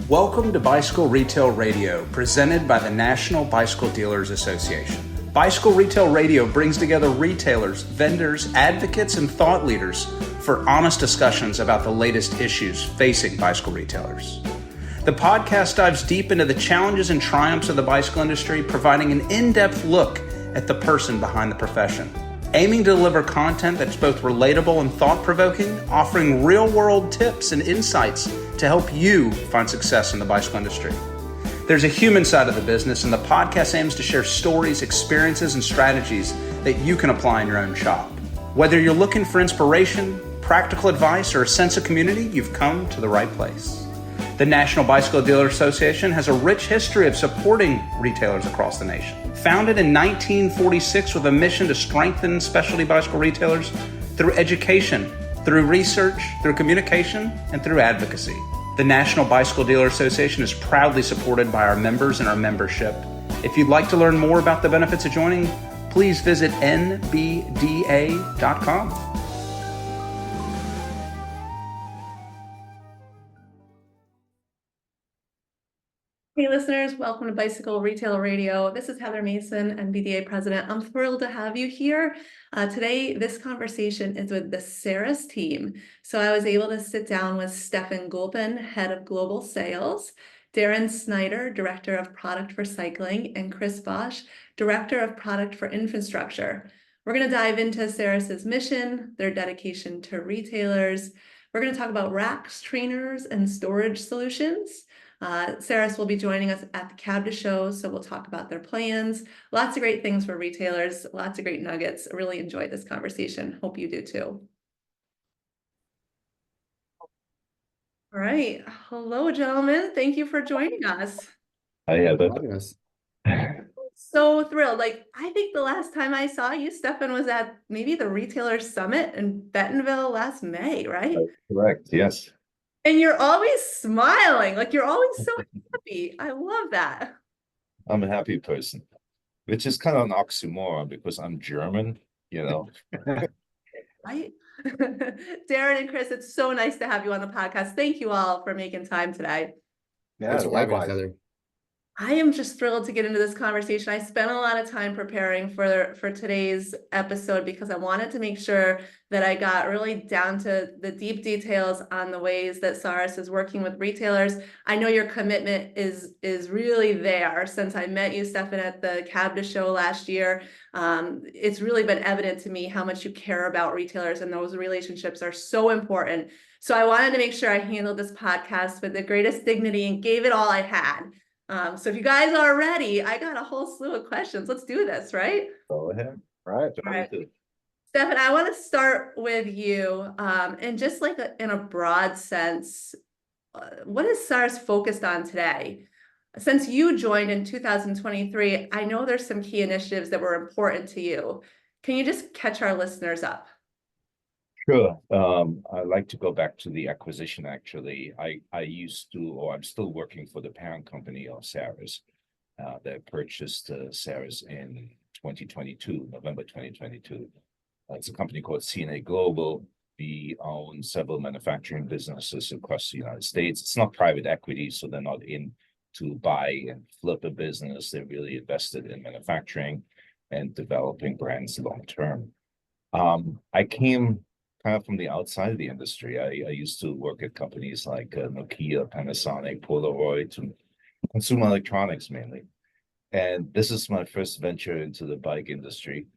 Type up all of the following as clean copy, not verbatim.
Welcome to Bicycle Retail Radio, presented by the National Bicycle Dealers Association. Bicycle Retail Radio brings together retailers, vendors, advocates, and thought leaders for honest discussions about the latest issues facing bicycle retailers. The podcast dives deep into the challenges and triumphs of the bicycle industry, providing an in-depth look at the person behind the profession. Aiming to deliver content that's both relatable and thought-provoking, offering real-world tips and insights to help you find success in the bicycle industry. There's a human side of the business, and the podcast aims to share stories, experiences, and strategies that you can apply in your own shop. Whether you're looking for inspiration, practical advice, or a sense of community, you've come to the right place. The National Bicycle Dealer Association has a rich history of supporting retailers across the nation. Founded in 1946 with a mission to strengthen specialty bicycle retailers through education, through research, through communication, and through advocacy. The National Bicycle Dealer Association is proudly supported by our members and our membership. If you'd like to learn more about the benefits of joining, please visit nbda.com. Hey listeners, welcome to Bicycle Retail Radio. This is Heather Mason, NBDA President. I'm thrilled to have you here. Today, this conversation is with the Saris team. So I was able to sit down with Stefan Guelpen, Head of Global Sales, Darren Snyder, Director of Product for Cycling, and Chris Bauch, Director of Product for Infrastructure. We're going to dive into Saris's mission, their dedication to retailers. We're going to talk about racks, trainers, and storage solutions. Saris will be joining us at the CABDA show, so we'll talk about their plans. Lots of great things for retailers, lots of great nuggets. I really enjoyed this conversation. Hope you do too. All right. Hello, gentlemen. Thank you for joining us. Hi, Heather. So thrilled. I think the last time I saw you, Stefan, was at maybe the Retailer Summit in Bentonville last May, right? Correct, yes. And you're always smiling, you're always so happy. I love that. I'm a happy person, which is kind of an oxymoron because I'm German, Right? Darren and Chris, it's so nice to have you on the podcast. Thank you all for making time today. Yeah, likewise, Heather. I am just thrilled to get into this conversation. I spent a lot of time preparing for today's episode because I wanted to make sure that I got really down to the deep details on the ways that Saris is working with retailers. I know your commitment is really there since I met you, Stefan, at the CABDA show last year. It's really been evident to me how much you care about retailers, and those relationships are so important. So I wanted to make sure I handled this podcast with the greatest dignity and gave it all I had. So if you guys are ready, I got a whole slew of questions. Let's do this, right? Go ahead. Right. Stefan, I want to start with you, and just in a broad sense, what is Saris focused on today? Since you joined in 2023, I know there's some key initiatives that were important to you. Can you just catch our listeners up? Sure. I'd like to go back to the acquisition, actually. I used to, or I'm still working for the parent company of Saris that purchased Saris in 2022, November 2022. It's a company called CNA Global. We own several manufacturing businesses across the United States. It's not private equity, so they're not in to buy and flip a business. They're really invested in manufacturing and developing brands long term. I came kind of from the outside of the industry. I used to work at companies like Nokia, Panasonic, Polaroid, and consumer electronics mainly. And this is my first venture into the bike industry.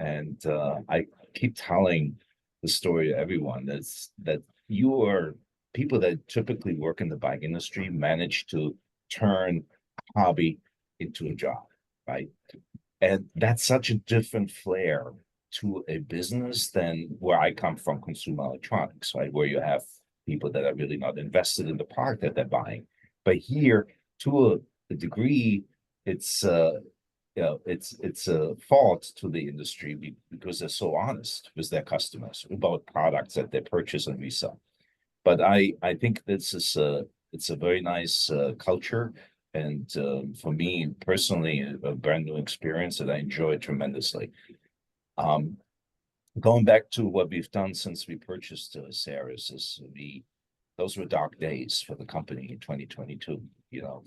And I keep telling the story to everyone that you are people that typically work in the bike industry manage to turn a hobby into a job, right? And that's such a different flair to a business than where I come from, consumer electronics, right? Where you have people that are really not invested in the product that they're buying. But here, to a degree, it's a fault to the industry because they're so honest with their customers about products that they purchase and resell. But I think it's a very nice culture. And for me personally, a brand new experience that I enjoy tremendously. Going back to what we've done since we purchased Saris is we those were dark days for the company in 2022. You know,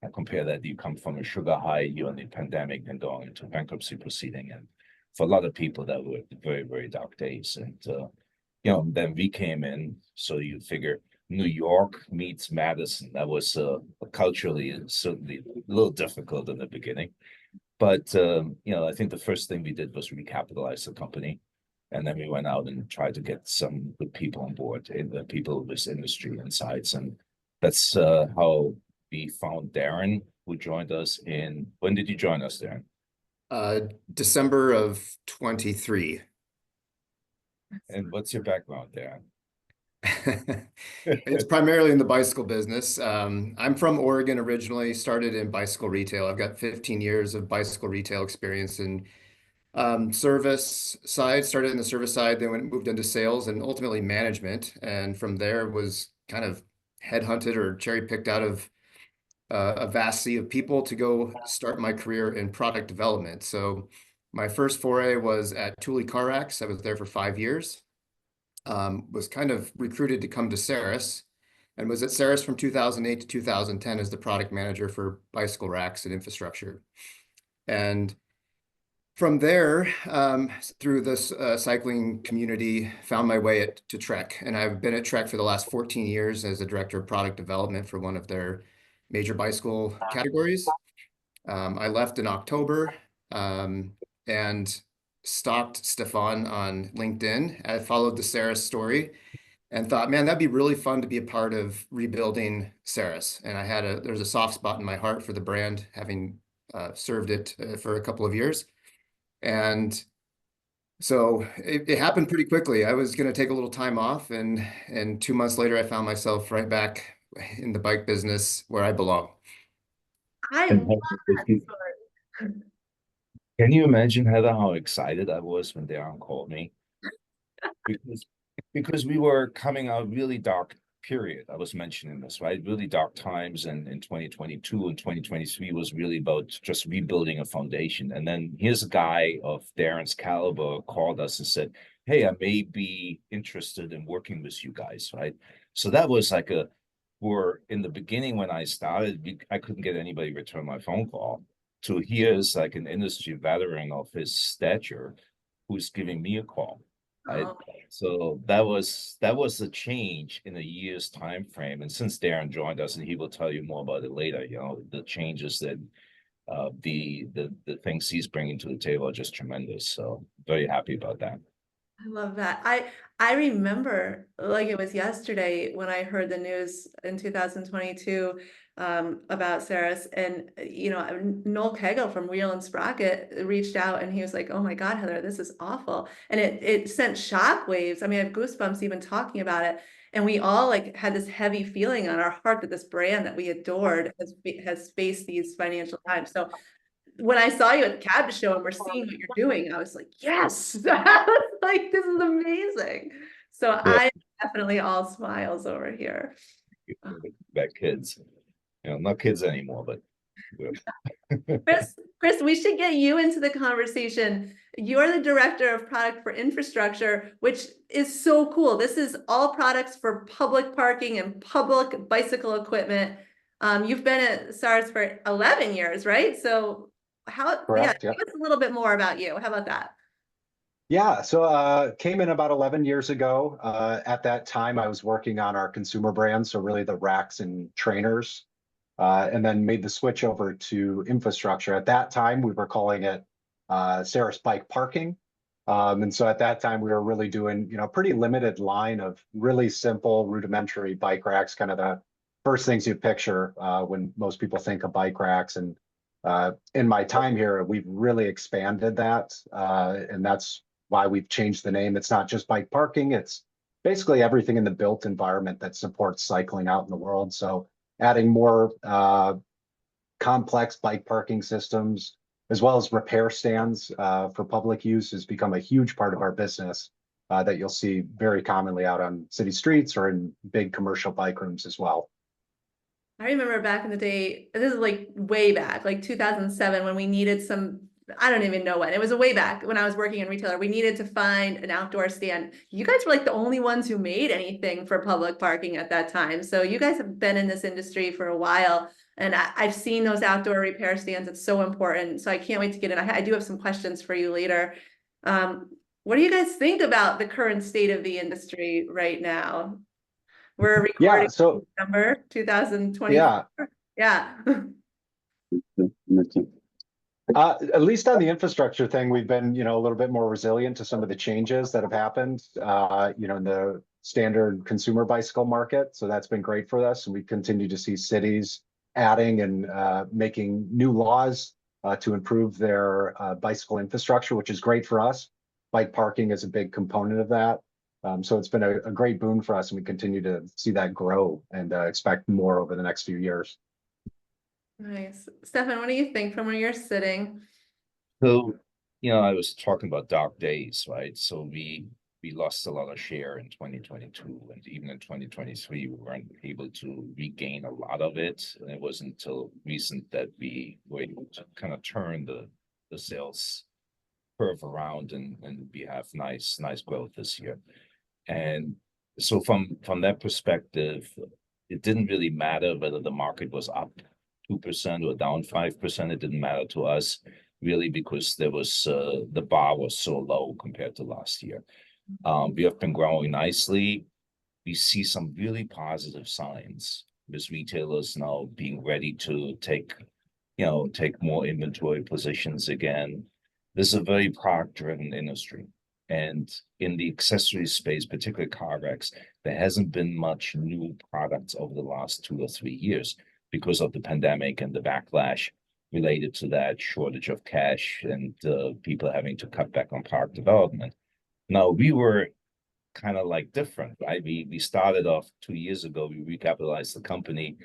I compare that, you come from a sugar high, you're in the pandemic and going into bankruptcy proceeding. And for a lot of people, that were very, very dark days. And, then we came in, so you figure New York meets Madison. That was culturally certainly a little difficult in the beginning. But, I think the first thing we did was recapitalize the company. And then we went out and tried to get some good people on board, the people with industry insights. And that's how we found Darren, who joined us when did you join us, Darren? December of 23. And what's your background, Darren? It's primarily in the bicycle business. I'm from Oregon originally, started in bicycle retail. I've got 15 years of bicycle retail experience in service side, started in the service side, then moved into sales and ultimately management. And from there was kind of headhunted or cherry picked out of a vast sea of people to go start my career in product development. So my first foray was at Thule Car Racks. I was there for 5 years. Was kind of recruited to come to Saris and was at Saris from 2008 to 2010 as the product manager for bicycle racks and infrastructure. And from there, through this cycling community, found my way to Trek. And I've been at Trek for the last 14 years as a director of product development for one of their major bicycle categories. I left in October and stalked Stefan on LinkedIn. I followed the Saris story and thought, man, that'd be really fun to be a part of rebuilding Saris. And there's a soft spot in my heart for the brand, having served it for a couple of years. And so it happened pretty quickly. I was going to take a little time off, and 2 months later, I found myself right back in the bike business where I belong. I love that story. Can you imagine, Heather, how excited I was when Darren called me? Because we were coming out really dark period. I was mentioning this, right? Really dark times, and in 2022 and 2023 was really about just rebuilding a foundation. And then here's a guy of Darren's caliber called us and said, hey, I may be interested in working with you guys, right? So that was like in the beginning when I started, I couldn't get anybody to return my phone call. So here's like an industry veteran of his stature who's giving me a call. Oh. So that was a change in a year's time frame. And since Darren joined us, and he will tell you more about it later, the changes that the things he's bringing to the table are just tremendous. So very happy about that. I love that. I remember like it was yesterday when I heard the news in 2022 about Saris, and Noel Kegel from Wheel and Sprocket reached out and he was like, oh my God, Heather, this is awful. And it sent shockwaves. I mean, I have goosebumps even talking about it. And we all like had this heavy feeling on our heart that this brand that we adored has faced these financial times. So when I saw you at the CABDA show and we're seeing what you're doing, I was like, yes, I was like, this is amazing. So yeah. I definitely all smiles over here. Back kids, not kids anymore, but Chris, we should get you into the conversation. You're the director of product for infrastructure, which is so cool. This is all products for public parking and public bicycle equipment. You've been at Saris for 11 years, right? So Correct, tell us a little bit more about you. How about that? Yeah, so came in about 11 years ago. At that time, I was working on our consumer brand, so really the racks and trainers, and then made the switch over to infrastructure. At that time, we were calling it Saris Bike Parking. And so at that time, we were really doing, pretty limited line of really simple rudimentary bike racks, kind of the first things you picture when most people think of bike racks. And in my time here, we've really expanded that, and that's why we've changed the name. It's not just bike parking, it's basically everything in the built environment that supports cycling out in the world. So adding more complex bike parking systems, as well as repair stands for public use, has become a huge part of our business that you'll see very commonly out on city streets or in big commercial bike rooms as well. I remember back in the day, this is like way back, like 2007, when we needed some I don't even know when. It was a way back when I was working in retailer. We needed to find an outdoor stand. You guys were like the only ones who made anything for public parking at that time. So you guys have been in this industry for a while. And I've seen those outdoor repair stands. It's so important. So I can't wait to get in. I do have some questions for you later. What do you guys think about the current state of the industry right now? We're recording December 2020. Yeah. Yeah. At least on the infrastructure thing, we've been, a little bit more resilient to some of the changes that have happened, in the standard consumer bicycle market. So that's been great for us. And we continue to see cities adding and making new laws to improve their bicycle infrastructure, which is great for us. Bike parking is a big component of that. So it's been a great boon for us, and we continue to see that grow and expect more over the next few years. Nice. Stefan, what do you think from where you're sitting? So, I was talking about dark days, right? So we lost a lot of share in 2022, and even in 2023, we weren't able to regain a lot of it. And it wasn't until recent that we were able to kind of turn the sales curve around, and we have nice growth this year. And so from that perspective, it didn't really matter whether the market was up 2% or down 5%. It didn't matter to us really, because there was the bar was so low compared to last year. We have been growing nicely. We see some really positive signs with retailers now being ready to take more inventory positions again. This is a very product-driven industry. And in the accessory space, particularly car wrecks, there hasn't been much new products over the last 2 or 3 years because of the pandemic and the backlash related to that, shortage of cash and people having to cut back on product development. Now, we were kind of like different, right? We started off 2 years ago. We recapitalized the company.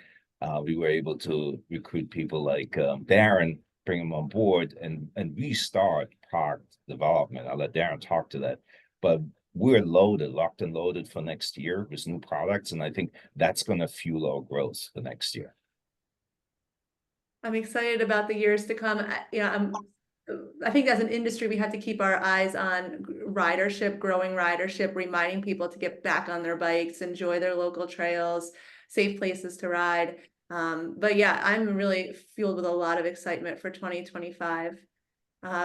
We were able to recruit people like Darren, bring him on board, and restart product development. I'll let Darren talk to that. But we're locked and loaded for next year with new products, and I think that's going to fuel our growth for next year. I'm excited about the years to come. I think as an industry, we have to keep our eyes on ridership, growing ridership, reminding people to get back on their bikes, enjoy their local trails, safe places to ride. But yeah, I'm really fueled with a lot of excitement for 2025.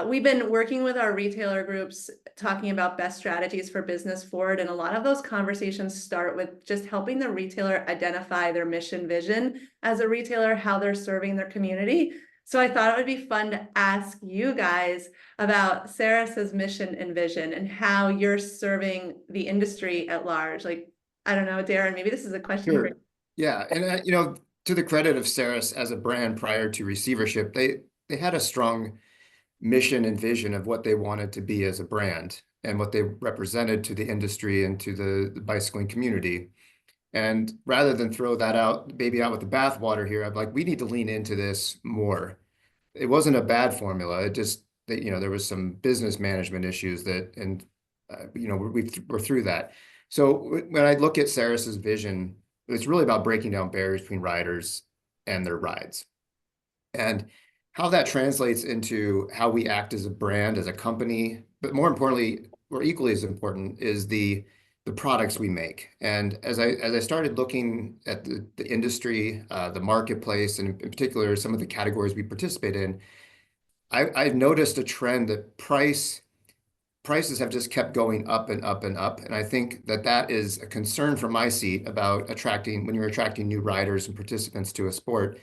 We've been working with our retailer groups, talking about best strategies for business forward. And a lot of those conversations start with just helping the retailer identify their mission vision as a retailer, how they're serving their community. So I thought it would be fun to ask you guys about Saris's mission and vision and how you're serving the industry at large. Like, I don't know, Darren, maybe this is a question for you. Yeah, and to the credit of Saris as a brand prior to receivership, they had a strong mission and vision of what they wanted to be as a brand and what they represented to the industry and to the bicycling community. And rather than throw that baby out with the bathwater here, I'm like, we need to lean into this more. It wasn't a bad formula. It just that there was some business management issues we're through that. So when I look at Saris's vision, it's really about breaking down barriers between riders and their rides, and how that translates into how we act as a brand, as a company, but more importantly, or equally as important, is the products we make. And as I started looking at the industry, the marketplace, and in particular some of the categories we participate in, I've noticed a trend that prices have just kept going up and up and up. And I think that is a concern from my seat about when you're attracting new riders and participants to a sport.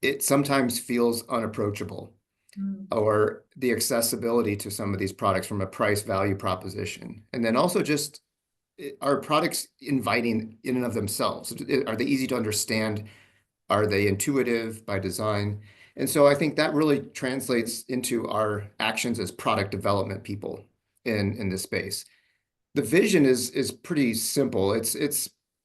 It sometimes feels unapproachable, or the accessibility to some of these products from a price value proposition. And then also just, are products inviting in and of themselves? Are they easy to understand? Are they intuitive by design? And so I think that really translates into our actions as product development people in this space. The vision is pretty simple. It's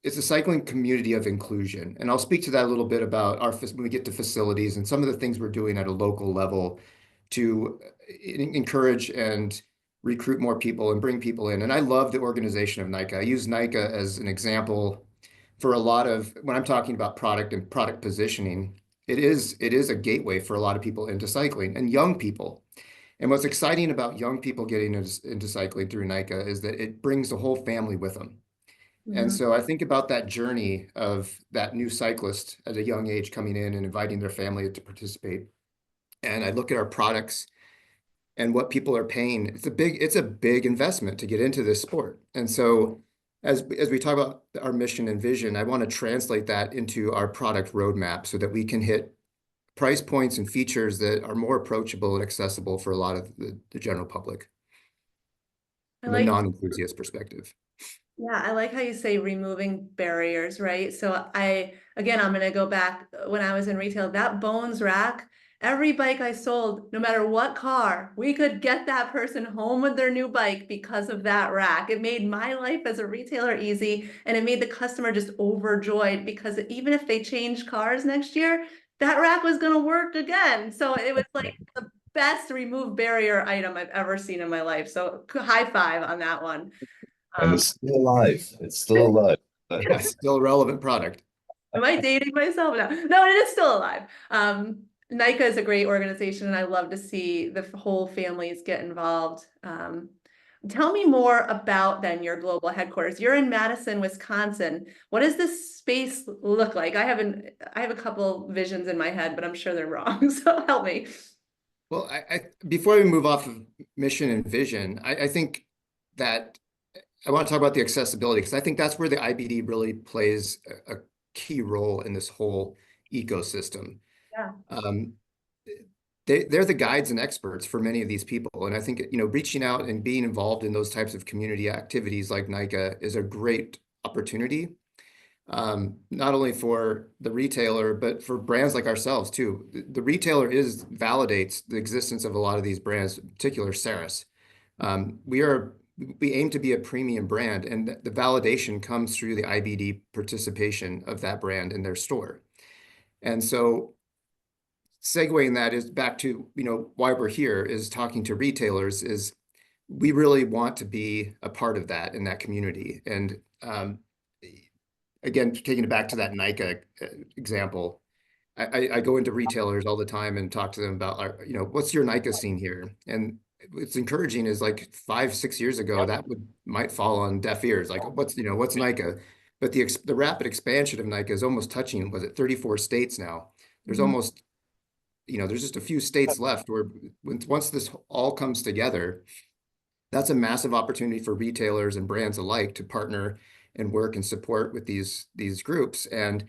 a cycling community of inclusion. And I'll speak to that a little bit about when we get to facilities and some of the things we're doing at a local level to encourage and recruit more people and bring people in. And I love the organization of NICA. I use NICA as an example for a lot of, when I'm talking about product and product positioning, it is a gateway for a lot of people into cycling and young people. And what's exciting about young people getting into cycling through NICA is that it brings the whole family with them. And so I think about that journey of that new cyclist at a young age coming in and inviting their family to participate. And I look at our products and what people are paying. It's a big investment to get into this sport. And so as we talk about our mission and vision, I want to translate that into our product roadmap so that we can hit price points and features that are more approachable and accessible for a lot of the general public from a non-enthusiast perspective. Yeah, I like how you say removing barriers, right? So again, I'm going to go back when I was in retail, that Bones rack, every bike I sold, no matter what car, we could get that person home with their new bike because of that rack. It made my life as a retailer easy, and it made the customer just overjoyed because even if they changed cars next year, that rack was going to work again. So it was like the best remove barrier item I've ever seen in my life. So high five on that one. And it's still alive. It's still alive. Yeah, still a relevant product. Am I dating myself now? No, it is still alive. NICA is a great organization, and I love to see the whole families get involved. Tell me more about then your global headquarters. You're in Madison, Wisconsin. What does this space look like? I have a couple visions in my head, but I'm sure they're wrong. So help me. Well, before we move off of mission and vision, I think that I want to talk about the accessibility, because I think that's where the IBD really plays a key role in this whole ecosystem. Yeah. They're the guides and experts for many of these people. And I think, reaching out and being involved in those types of community activities like NICA is a great opportunity, not only for the retailer, but for brands like ourselves too. The retailer validates the existence of a lot of these brands, in particular Saris. We aim to be a premium brand, and the validation comes through the IBD participation of that brand in their store. And so segueing that is back to, why we're here is talking to retailers, is we really want to be a part of that in that community. And again, taking it back to that NICA example, I go into retailers all the time and talk to them about, what's your NICA scene here? And what's encouraging is like 5-6 years ago, that might fall on deaf ears. Like, what's NICA? But the rapid expansion of NICA is almost touching, was it 34 states now? There's almost, there's just a few states left where once this all comes together, that's a massive opportunity for retailers and brands alike to partner and work and support with these groups. And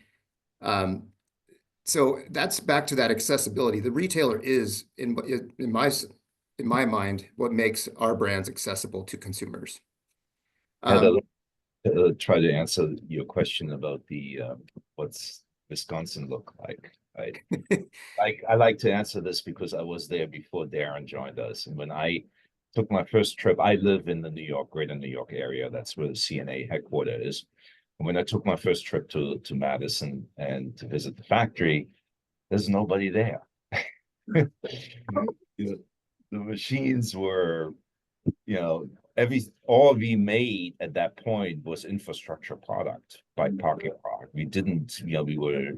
so that's back to that accessibility. The retailer is, in my mind, what makes our brands accessible to consumers. Try to answer your question about the what's Wisconsin look like. I like to answer this because I was there before Darren joined us, and when I took my first trip, I live in the greater New York area. That's where the CNA headquarters is. And when I took my first trip to Madison and to visit the factory, there's nobody there. The machines were, all we made at that point was infrastructure product, bike parking product. We didn't, we were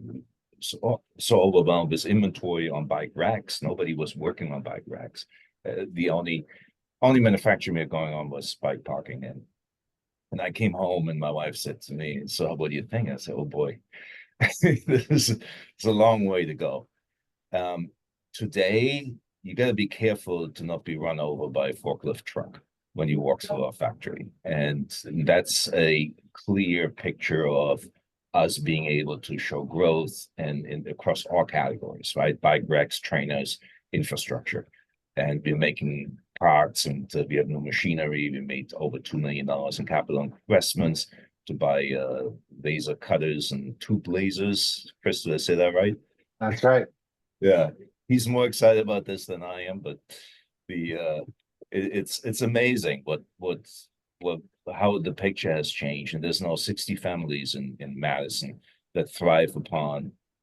so overwhelmed with inventory on bike racks. Nobody was working on bike racks. The only manufacturing we had going on was bike parking. And I came home and my wife said to me, "So what do you think?" I said, "Oh boy, it's a long way to go." Today, you got to be careful to not be run over by a forklift truck when you walk through our factory. And that's a clear picture of us being able to show growth and across all categories, right? Bike racks, trainers, infrastructure. And we're making parts, and we have new machinery. We made over $2 million in capital investments to buy laser cutters and tube lasers. Chris, did I say that right? That's right. Yeah. He's more excited about this than I am, but it's amazing how the picture has changed, and there's now 60 families in Madison that thrive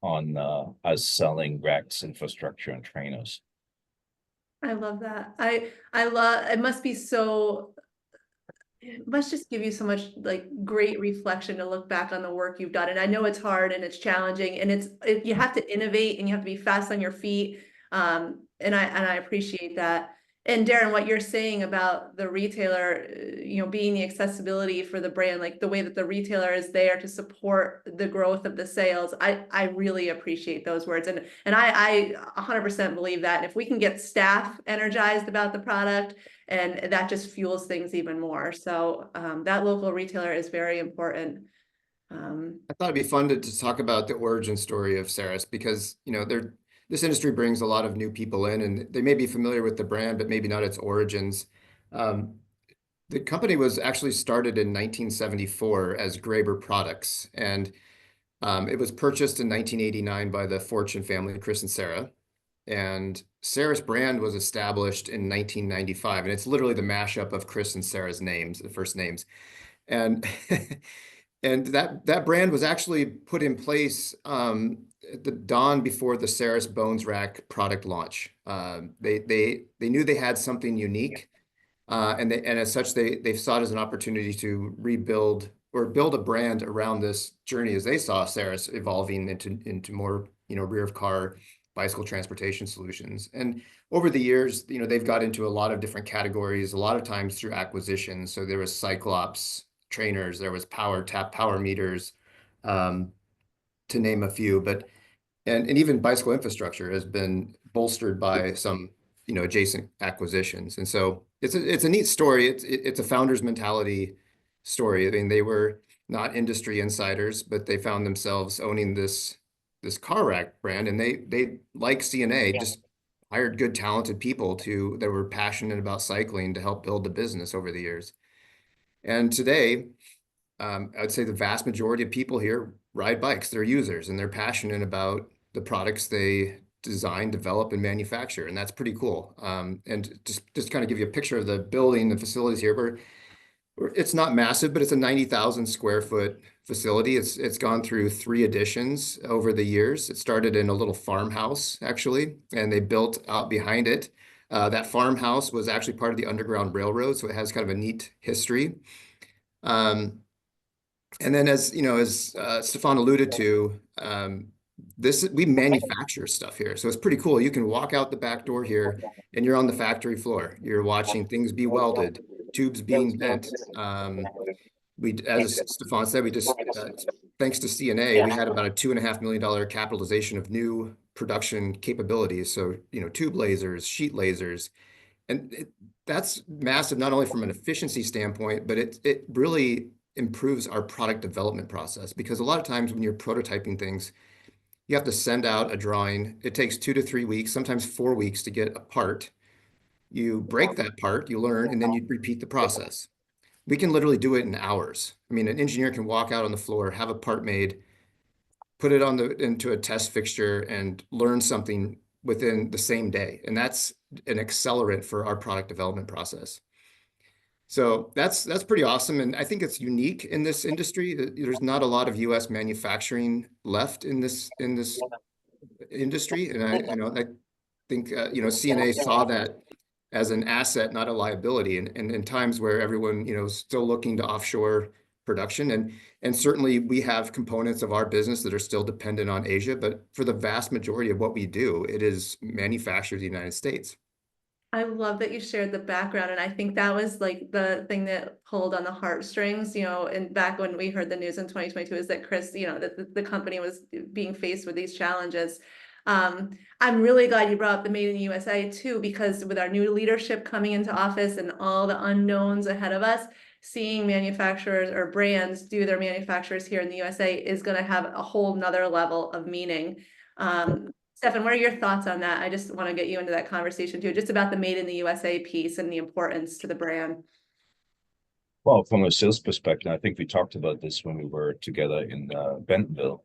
on us selling racks, infrastructure, and trainers. I love that. I love, it must be so It must just give you so much like great reflection to look back on the work you've done. And I know it's hard and it's challenging and you have to innovate and you have to be fast on your feet. And I appreciate that. And Darren, what you're saying about the retailer, being the accessibility for the brand, like the way that the retailer is there to support the growth of the sales, I really appreciate those words. And I 100% believe that. And if we can get staff energized about the product, and that just fuels things even more. So that local retailer is very important. I thought it'd be fun to talk about the origin story of Saris because, this industry brings a lot of new people in and they may be familiar with the brand, but maybe not its origins. The company was actually started in 1974 as Graber Products, and it was purchased in 1989 by the Fortune family, Chris and Sarah. And Saris brand was established in 1995, and it's literally the mashup of Chris and Sarah's names, the first names. And and that brand was actually put in place at the dawn before the Saris Bones Rack product launch. They knew they had something unique, and as such they saw it as an opportunity to rebuild or build a brand around this journey as they saw Saris evolving into more rear of car bicycle transportation solutions. And over the years, they've got into a lot of different categories, a lot of times through acquisitions. So there was Cyclops trainers, there was power meters, to name a few. But and even bicycle infrastructure has been bolstered by some adjacent acquisitions. And so it's a neat story. It's a founder's mentality story. I mean, they were not industry insiders, but they found themselves owning this car rack brand, and they like CNA just hired good talented people that were passionate about cycling to help build the business over the years. And today, I'd say the vast majority of people here ride bikes. They're users and they're passionate about the products they design, develop, and manufacture, and that's pretty cool. And just kind of give you a picture of the building, the facilities here. It's not massive, but it's a 90,000 square foot facility. It's gone through 3 additions over the years. It started in a little farmhouse, actually, and they built out behind it. That farmhouse was actually part of the Underground Railroad, so it has kind of a neat history. And then as Stefan alluded to, we manufacture stuff here. So it's pretty cool. You can walk out the back door here and you're on the factory floor. You're watching things be welded, tubes being bent. As Stefan said, thanks to CNA, we had about a $2.5 million capitalization of new production capabilities. So, tube lasers, sheet lasers, and that's massive, not only from an efficiency standpoint, but it really improves our product development process, because a lot of times when you're prototyping things, you have to send out a drawing. It takes 2 to 3 weeks, sometimes 4 weeks to get a part. You break that part, you learn, and then you repeat the process. We can literally do it in hours. I mean, an engineer can walk out on the floor, have a part made, put it into a test fixture, and learn something within the same day. And that's an accelerant for our product development process. So that's pretty awesome. And I think it's unique in this industry. There's not a lot of US manufacturing left in this industry. And I think CNA saw that as an asset, not a liability. And in times where everyone, is still looking to offshore production. And certainly we have components of our business that are still dependent on Asia, but for the vast majority of what we do, it is manufactured in the United States. I love that you shared the background, and I think that was like the thing that pulled on the heartstrings, and back when we heard the news in 2022 is that Chris, that the company was being faced with these challenges. I'm really glad you brought up the Made in the USA too, because with our new leadership coming into office and all the unknowns ahead of us, seeing manufacturers or brands do their manufacturers here in the USA is going to have a whole nother level of meaning. Stefan, what are your thoughts on that? I just want to get you into that conversation too, just about the Made in the USA piece and the importance to the brand. Well, from a sales perspective, I think we talked about this when we were together in Bentonville.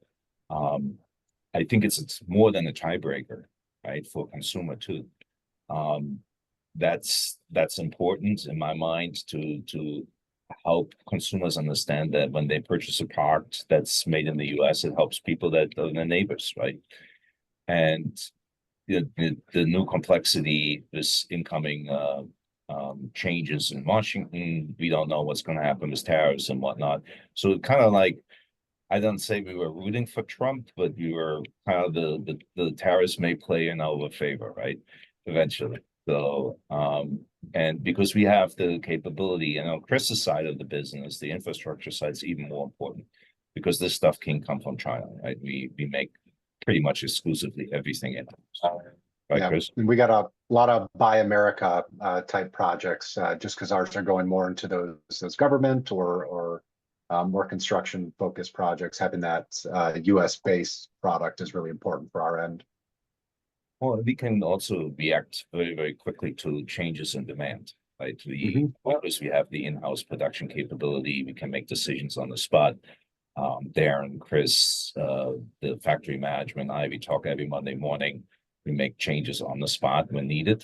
I think it's more than a tiebreaker, right, for consumer too. That's important in my mind to help consumers understand that when they purchase a product that's made in the US, it helps people that are their neighbors, right? And the new complexity, this incoming changes in Washington. We don't know what's going to happen with tariffs and whatnot. So it kind of like, I don't say we were rooting for Trump, but we were kind of the tariffs may play in our favor, right? Eventually. So, and because we have the capability, and on Chris's side of the business, the infrastructure side is even more important because this stuff can come from China, right? We make pretty much exclusively everything in. Right, Yeah, Chris? and we got a lot of Buy America type projects, just because ours are going more into those government or more construction focused projects. Having that US based product is really important for our end. Well, we can also react very, very quickly to changes in demand, right? Because we have the in-house production capability, we can make decisions on the spot. Darren, Chris, the factory management, we talk every Monday morning. We make changes on the spot when needed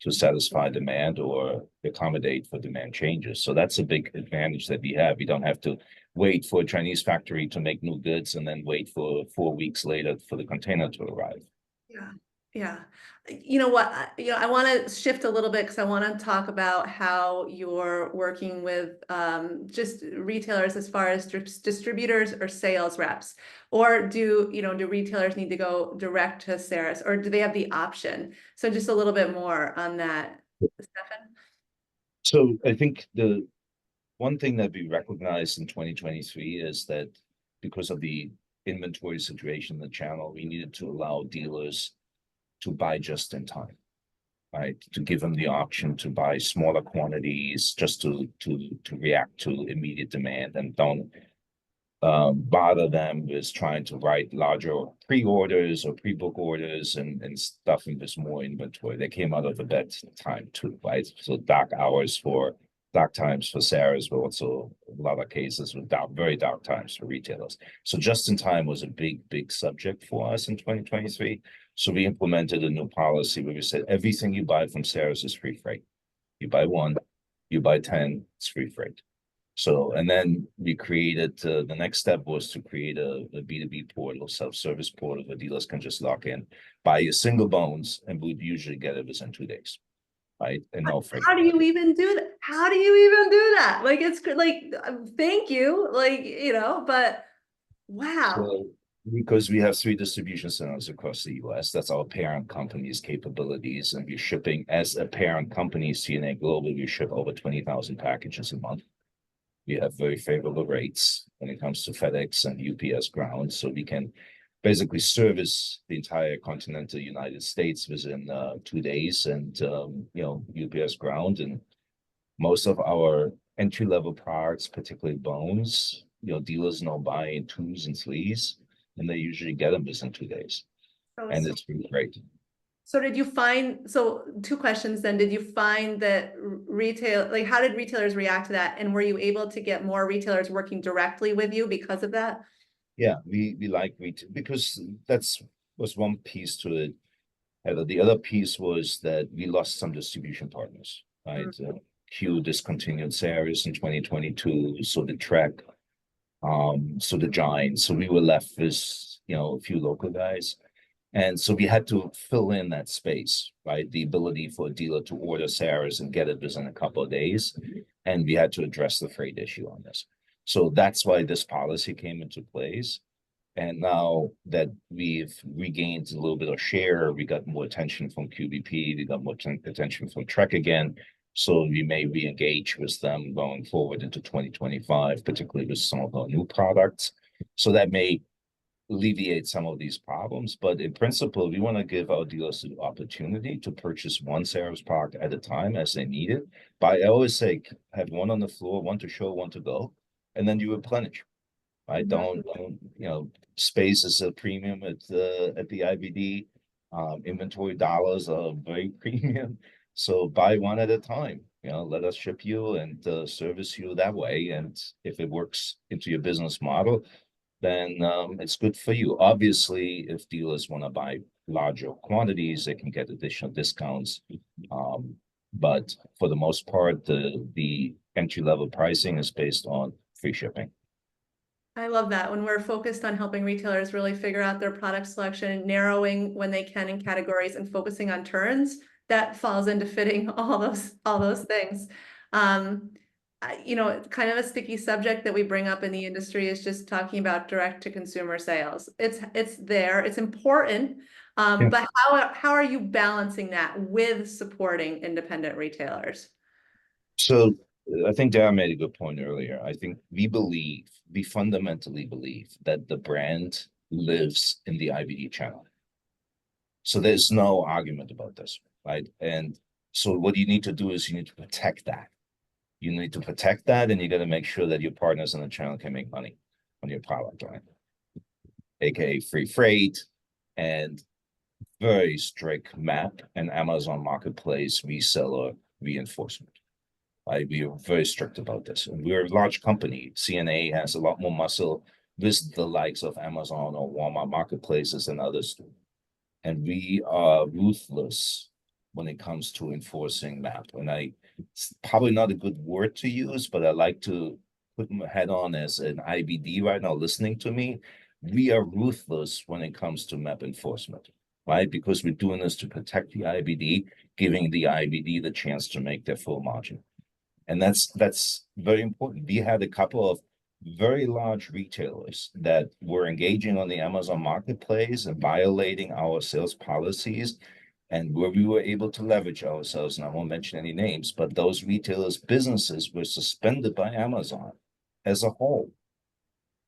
to satisfy demand or accommodate for demand changes. So that's a big advantage that we have. We don't have to wait for a Chinese factory to make new goods and then wait for 4 weeks later for the container to arrive. Yeah. Yeah. You know what, I want to shift a little bit because I want to talk about how you're working with just retailers as far as distributors or sales reps, or do retailers need to go direct to Saris, or do they have the option? So just a little bit more on that, Stefan. So I think the one thing that we recognized in 2023 is that because of the inventory situation in the channel, we needed to allow dealers to buy just in time, right? To give them the option to buy smaller quantities just to react to immediate demand, and don't bother them with trying to write larger pre-orders or pre-book orders and stuffing this more inventory. They came out of a bad time too, right? So dark times for Saris, but also a lot of cases with very dark times for retailers. So just in time was a big subject for us in 2023. So we implemented a new policy where we said everything you buy from Saris is free freight. You buy 1, you buy 10, it's free freight. So, and then we created, the next step was to create a B2B portal, self-service portal where dealers can just log in, buy a single bones, and we'd usually get it within 2 days. Right? And no freight. How do you even do that? How do you even do that? Like, it's like, thank you, but wow. So, because we have 3 distribution centers across the US, that's our parent company's capabilities, and we're shipping as a parent company, CNA Global, we ship over 20,000 packages a month. We have very favorable rates when it comes to FedEx and UPS ground, so we can basically service the entire continental United States within 2 days, and UPS ground, and most of our entry-level products, particularly bones, dealers now buy in 2s and 3s, and they usually get them within 2 days, and it's been great. So did you find, so 2 questions then, did you find that how did retailers react to that? And were you able to get more retailers working directly with you because of that? Yeah, we like retail because was one piece to it. The other piece was that we lost some distribution partners, right? Q discontinued Saris in 2022, so the Trek, so the Giants. So we were left with a few local guys. And so we had to fill in that space, right? The ability for a dealer to order Saris and get it within a couple of days. And we had to address the freight issue on this. So that's why this policy came into place. And now that we've regained a little bit of share, we got more attention from QBP, we got more attention from Trek again. So we may re-engage with them going forward into 2025, particularly with some of our new products. So that may alleviate some of these problems, but in principle, we want to give our dealers the opportunity to purchase one Saris product at a time as they need it. But I always say, have 1 on the floor, 1 to show, 1 to go, and then you replenish. Right? Don't space is a premium at the IBD. Inventory dollars are very premium, so buy 1 at a time. Let us ship you and service you that way, and if it works into your business model, then it's good for you. Obviously, if dealers want to buy larger quantities, they can get additional discounts. But for the most part, the entry-level pricing is based on free shipping. I love that. When we're focused on helping retailers really figure out their product selection, narrowing when they can in categories, and focusing on turns, that falls into fitting all those things. You know, kind of a sticky subject that we bring up in the industry is just talking about direct to consumer sales. It's there, it's important. But how are you balancing that with supporting independent retailers? So I think Darren made a good point earlier. I think we fundamentally believe that the brand lives in the IBD channel. So there's no argument about this, right? And so what you need to do is you need to protect that. You need to protect that, and you got to make sure that your partners in the channel can make money on your product line, aka free freight and very strict MAP and Amazon Marketplace reseller reinforcement. Right? We are very strict about this. And we're a large company. CNA has a lot more muscle with the likes of Amazon or Walmart marketplaces than others do. And we are ruthless when it comes to enforcing MAP. And it's probably not a good word to use, but I like to put my head on as an IBD right now listening to me. We are ruthless when it comes to MAP enforcement, right? Because we're doing this to protect the IBD, giving the IBD the chance to make their full margin. And that's very important. We had a couple of very large retailers that were engaging on the Amazon Marketplace and violating our sales policies, and where we were able to leverage ourselves, and I won't mention any names, but those retailers' businesses were suspended by Amazon as a whole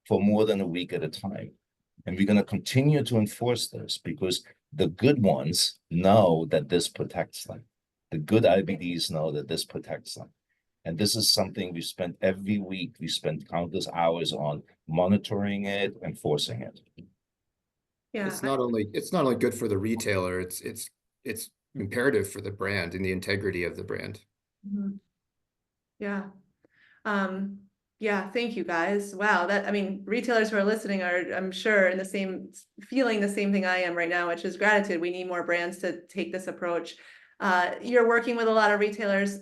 for more than a week at a time. And we're going to continue to enforce this because the good ones know that this protects them. The good IBDs know that this protects them. And this is something we spent every week. We spend countless hours on monitoring it, enforcing it. Yeah, It's not only good for the retailer, it's imperative for the brand and the integrity of the brand. Yeah. Yeah, thank you guys. Wow, I mean, retailers who are listening are, I'm sure, feeling the same thing I am right now, which is gratitude. We need more brands to take this approach. You're working with a lot of retailers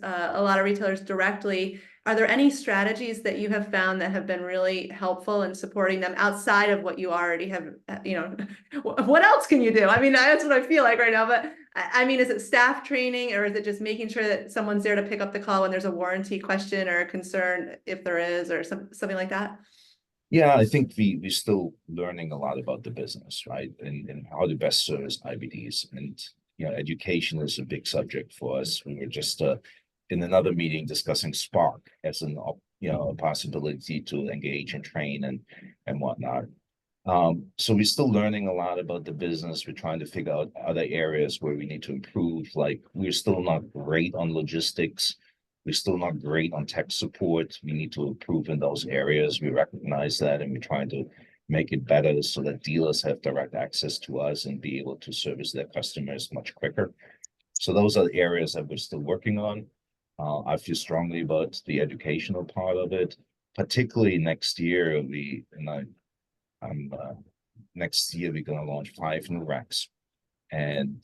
directly. Are there any strategies that you have found that have been really helpful in supporting them outside of what you already have? You know, what else can you do? I mean, that's what I feel like right now, but I mean, is it staff training, or is it just making sure that someone's there to pick up the call when there's a warranty question or a concern, if there is, or something like that? Yeah, I think we're still learning a lot about the business, right? And how to best service IBDs. And, you know, education is a big subject for us. We were just in another meeting discussing Spark as a possibility to engage and train and whatnot. So we're still learning a lot about the business. We're trying to figure out other areas where we need to improve. Like, we're still not great on logistics. We're still not great on tech support. We need to improve in those areas. We recognize that, and we're trying to make it better so that dealers have direct access to us and be able to service their customers much quicker. So those are the areas that we're still working on. I feel strongly about the educational part of it, particularly next year. Next year we're going to launch 5 new racks, and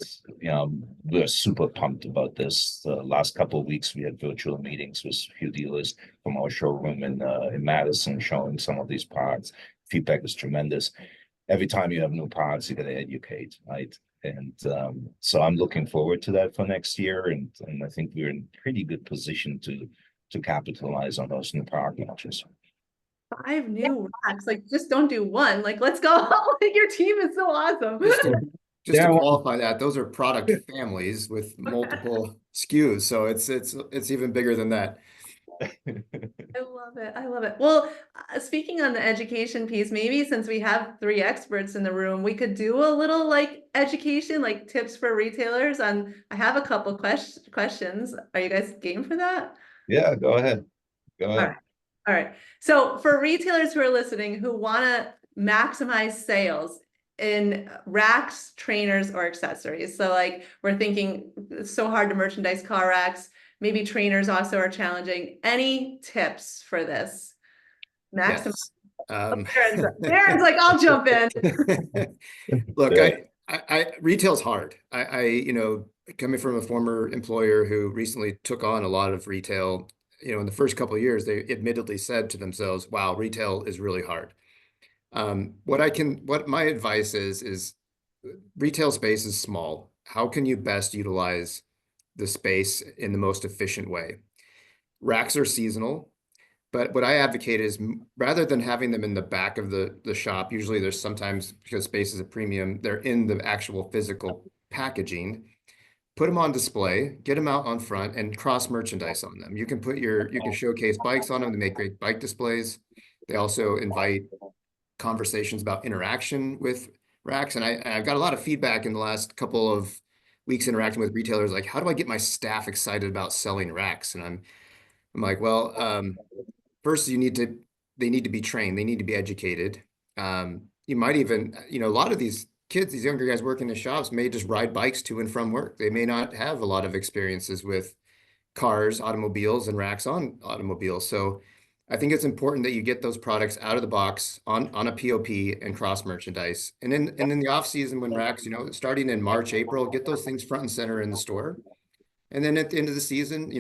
we're super pumped about this. The last couple of weeks we had virtual meetings with a few dealers from our showroom in Madison, showing some of these parts. Feedback is tremendous. Every time you have new parts, you got to educate, right? And so I'm looking forward to that for next year, and I think we're in pretty good position to capitalize on those new product launches. 5 new racks, like, just don't do one. Like, let's go. Like, your team is so awesome. Just to qualify that, those are product families with multiple SKUs, so it's even bigger than that. I love it. I love it. Well, speaking on the education piece, maybe since we have 3 experts in the room, we could do a little like education, like tips for retailers. I have a couple questions. Are you guys game for that? Yeah, go ahead. All right. So for retailers who are listening, who want to maximize sales in racks, trainers, or accessories. So like, we're thinking it's so hard to merchandise car racks. Maybe trainers also are challenging. Any tips for this? Maximize. Yes. Darren's like, I'll jump in. Look, retail's hard. Coming from a former employer who recently took on a lot of retail, in the first couple of years, they admittedly said to themselves, wow, retail is really hard. What my advice is retail space is small. How can you best utilize the space in the most efficient way. Racks are seasonal, but what I advocate is rather than having them in the back of the shop, usually there's sometimes, because space is a premium, they're in the actual physical packaging. Put them on display, get them out on front, and cross merchandise on them. You can showcase bikes on them. They make great bike displays. They also invite conversations about interaction with racks. And I've got a lot of feedback in the last couple of weeks interacting with retailers, like, how do I get my staff excited about selling racks? And I'm like, well, first they need to be trained. They need to be educated. You might even, a lot of these kids, these younger guys working in shops may just ride bikes to and from work. They may not have a lot of experiences with cars, automobiles, and racks on automobiles. So I think it's important that you get those products out of the box on a POP and cross merchandise. And in the off season when racks, starting in March, April, get those things front and center in the store. And then at the end of the season,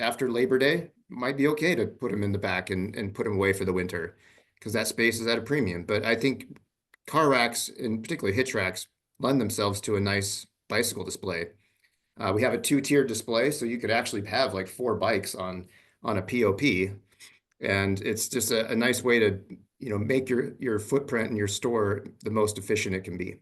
after Labor Day, it might be okay to put them in the back and put them away for the winter, because that space is at a premium. But I think car racks, and particularly hitch racks, lend themselves to a nice bicycle display. We have a 2-tiered display, so you could actually have like 4 bikes on a POP, and it's just a nice way to make your footprint in your store the most efficient it can be.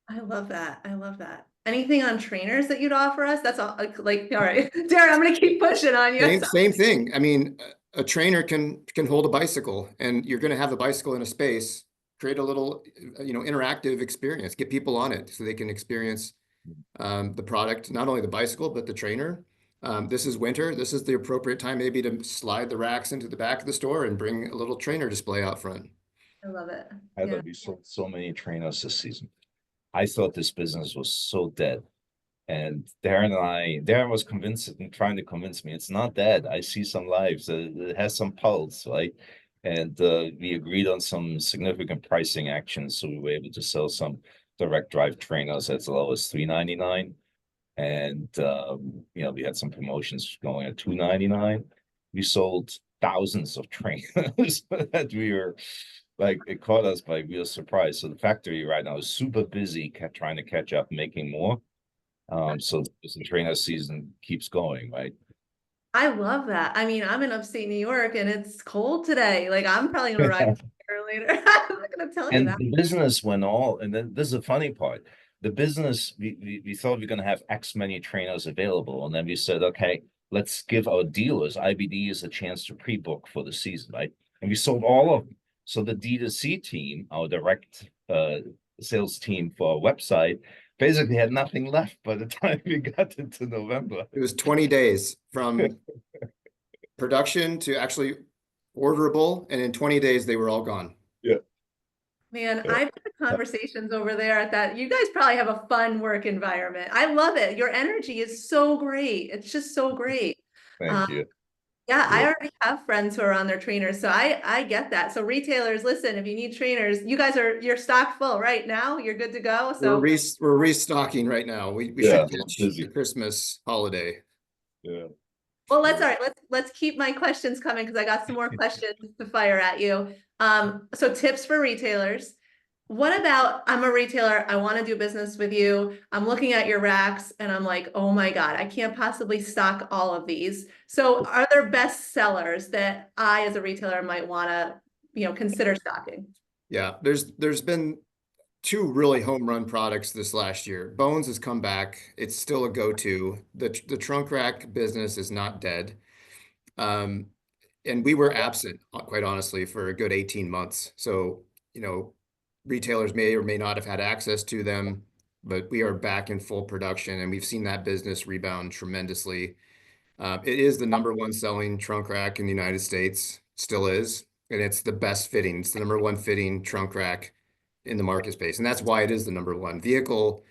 I love that. I love that. Anything on trainers that you'd offer us? That's all. Like, all right, Darren, I'm going to keep pushing on you. Same thing. I mean, a trainer can hold a bicycle, and you're going to have a bicycle in a space. Create a little, interactive experience. Get people on it so they can experience the product, not only the bicycle but the trainer. This is winter. This is the appropriate time maybe to slide the racks into the back of the store and bring a little trainer display out front. I love it. Heather, we sold so many trainers this season. I thought this business was so dead. And Darren was convinced and trying to convince me it's not dead. I see some lives. It has some pulse, right? And we agreed on some significant pricing actions. So we were able to sell some direct drive trainers as low as $3.99. And, we had some promotions going at $2.99. We sold thousands of trainers that we were like, it caught us by real surprise. So the factory right now is super busy, kept trying to catch up, making more. So the trainer season keeps going, right? I love that. I mean, I'm in upstate New York and it's cold today. Like, I'm probably gonna ride later. I'm not gonna tell you that. And the business went and then this is the funny part. The business, we thought we were gonna have X many trainers available, and then we said, okay, let's give our dealers, IBDs, a chance to pre-book for the season, right? And we sold all of them. So the D2C team, our direct sales team for our website, basically had nothing left by the time we got into November. It was 20 days from production to actually orderable, and in 20 days they were all gone. Yeah. Man, I've had the conversations over there at that. You guys probably have a fun work environment. I love it. Your energy is so great. It's just so great. Thank you. Yeah, I already have friends who are on their trainers, so I get that. So retailers, listen, if you need trainers, you're stocked full right now. You're good to go. So we're restocking right now. We should catch the Christmas holiday. Yeah. Well, let's keep my questions coming, because I got some more questions to fire at you. So tips for retailers. What about, I'm a retailer, I want to do business with you. I'm looking at your racks and I'm like, oh my God, I can't possibly stock all of these. So are there best sellers that I, as a retailer, might want to, consider stocking? Yeah, there's been 2 really home run products this last year. Bones has come back. It's still a go-to. The trunk rack business is not dead. And we were absent, quite honestly, for a good 18 months. So, retailers may or may not have had access to them, but we are back in full production, and we've seen that business rebound tremendously. It is the #1 selling trunk rack in the United States, still is, and it's the best fitting. It's the #1 fitting trunk rack in the market space, and that's why it is the #1. Vehicle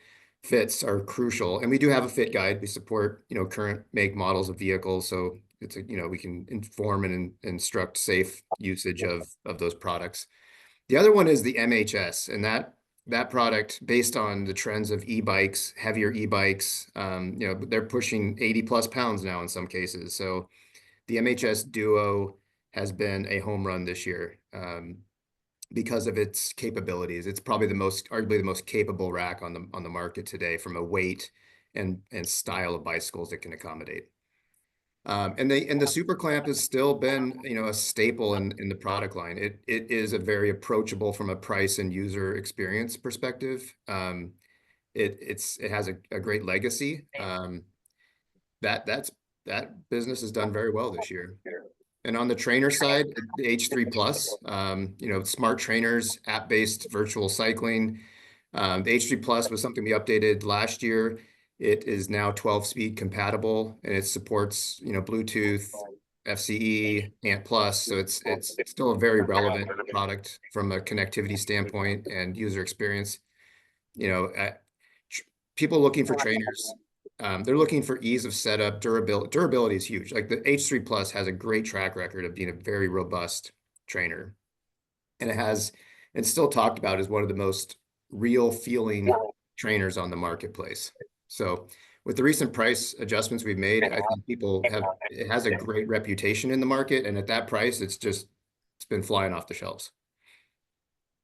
fits are crucial, and we do have a fit guide. We support, current make models of vehicles, so it's we can inform and instruct safe usage of those products. The other one is the MHS, and that product, based on the trends of e-bikes, heavier e-bikes, they're pushing 80+ pounds now in some cases. So the MHS Duo has been a home run this year because of its capabilities. It's probably arguably the most capable rack on the market today from a weight and style of bicycles it can accommodate. And the Super Clamp has still been, a staple in the product line. It is a very approachable from a price and user experience perspective. It has a great legacy. That business has done very well this year. And on the trainer side, the H3 Plus, smart trainers, app-based virtual cycling. The H3 Plus was something we updated last year. It is now 12-speed compatible, and it supports, Bluetooth, FCE, Ant Plus. So it's still a very relevant product from a connectivity standpoint and user experience. People looking for trainers, they're looking for ease of setup, durability. Durability is huge. Like the H3 Plus has a great track record of being a very robust trainer. And it's still talked about as one of the most real feeling trainers on the marketplace. So with the recent price adjustments we've made, I think it has a great reputation in the market. And at that price, it's been flying off the shelves.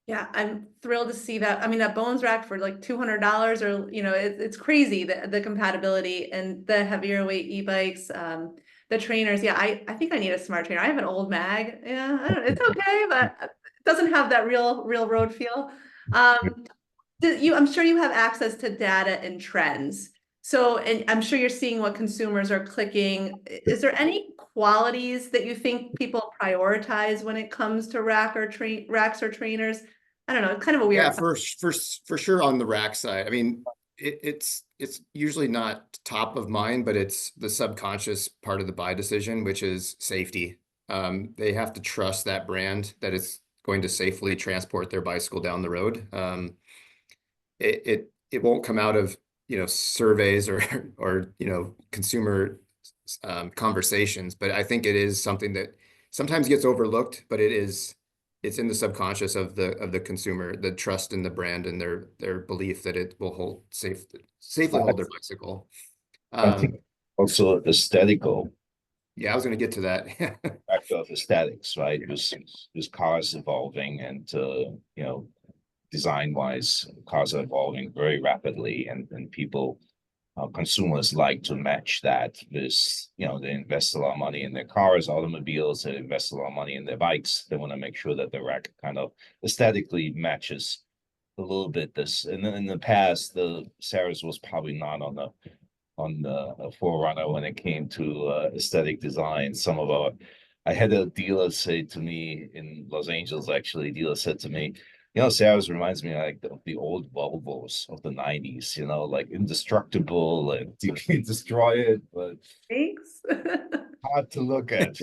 Yeah, I'm thrilled to see that. I mean, that Bones rack for like $200 or, it's crazy, the compatibility and the heavier weight e-bikes, the trainers. Yeah, I think I need a smart trainer. I have an old mag. Yeah, it's okay, but it doesn't have that real road feel. I'm sure you have access to data and trends. So, and I'm sure you're seeing what consumers are clicking. Is there any qualities that you think people prioritize when it comes to racks or trainers? I don't know. It's kind of a weird. Yeah, for sure on the rack side. I mean, it's usually not top of mind, but it's the subconscious part of the buy decision, which is safety. They have to trust that brand that it's going to safely transport their bicycle down the road. It won't come out of surveys or consumer conversations, but I think it is something that sometimes gets overlooked, but it's in the subconscious of the consumer, the trust in the brand and their belief that it will safely hold their bicycle. I think also aesthetical. Yeah, I was going to get to that. Factor of aesthetics, right? With cars evolving and design wise, cars are evolving very rapidly, and people, consumers like to match that with, they invest a lot of money in their cars, automobiles, they invest a lot of money in their bikes. They want to make sure that the rack kind of aesthetically matches a little bit this. And then in the past, the Saris was probably not on the forerunner when it came to aesthetic design. I had a dealer say to me in Los Angeles, actually, dealer said to me, Saris reminds me like of the old Volvos of the 90s, like indestructible and you can destroy it, but Thanks. hard to look at.